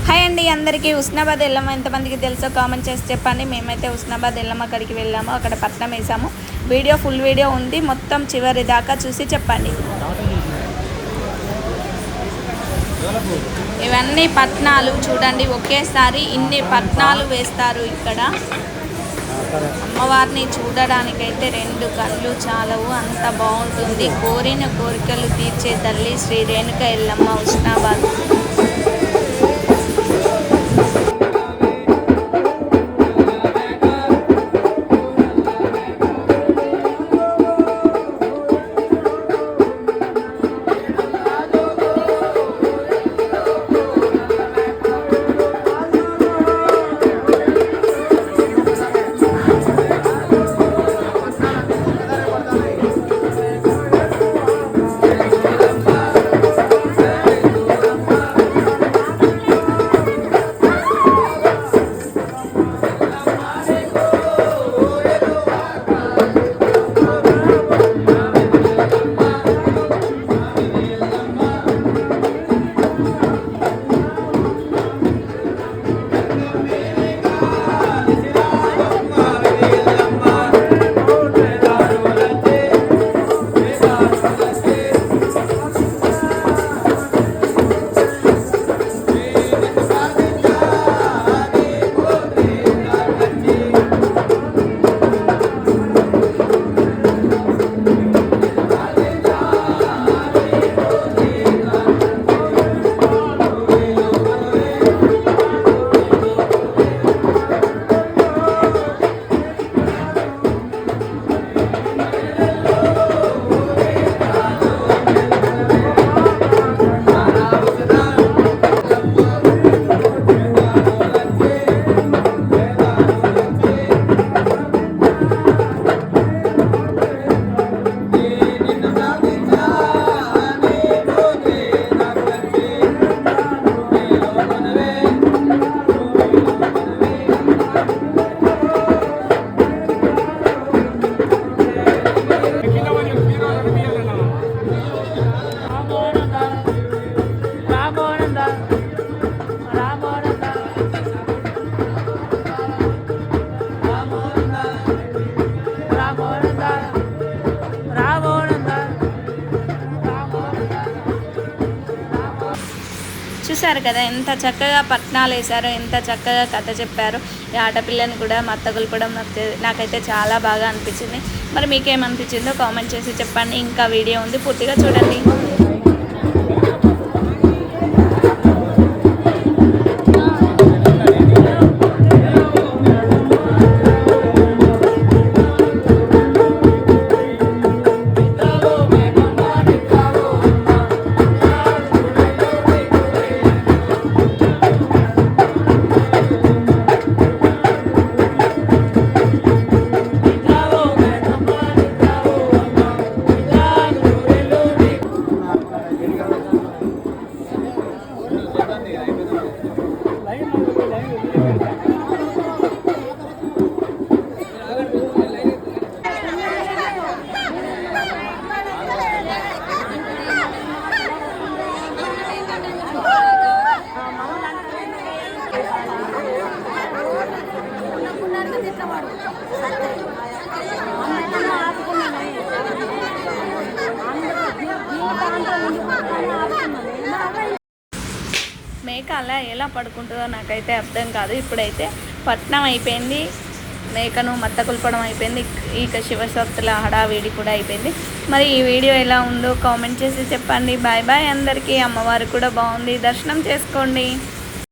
Hi అండి అందరికీ. హుస్నాబాద్ ఎల్లమ్మ ఎంతమందికి తెలుసో కామెంట్ చేసి చెప్పండి. మేమైతే హుస్నాబాద్ ఎల్లమ్మ అక్కడికి వెళ్ళాము, అక్కడ పట్నం వేసాము. ఫుల్ వీడియో ఉంది, మొత్తం చివరి దాకా చూసి చెప్పండి. ఇవన్నీ పట్నాలు చూడండి, ఒకేసారి ఇన్ని పట్నాలు వేస్తారు ఇక్కడ. అమ్మవారిని చూడడానికైతే 2 కళ్ళు చాలవు, అంత బాగుంటుంది. కోరిన కోరికలు తీర్చే తల్లి శ్రీ రేణుక ఎల్లమ్మ హుస్నాబాద్. చూసారు కదా ఎంత చక్కగా పట్నాలు వేశారో, ఎంత చక్కగా కథ చెప్పారు. ఈ ఆడపిల్లని కూడా మత్తగులు కూడా నాకైతే చాలా బాగా అనిపించింది. మరి మీకేమనిపించిందో కామెంట్ చేసి చెప్పండి. ఇంకా వీడియో ఉంది, పూర్తిగా చూడండి. మేక అలా ఎలా పడుకుంటుందో నాకైతే అర్థం కాదు. ఇప్పుడైతే పట్నం అయిపోయింది, మేకను మత్త కుల్పడం అయిపోయింది, ఇక శివశక్తుల హడావిడి కూడా అయిపోయింది. మరి ఈ వీడియో ఎలా ఉందో కామెంట్ చేసి చెప్పండి. బాయ్ బాయ్ అందరికీ. అమ్మవారు కూడా బాగుంది, దర్శనం చేసుకోండి.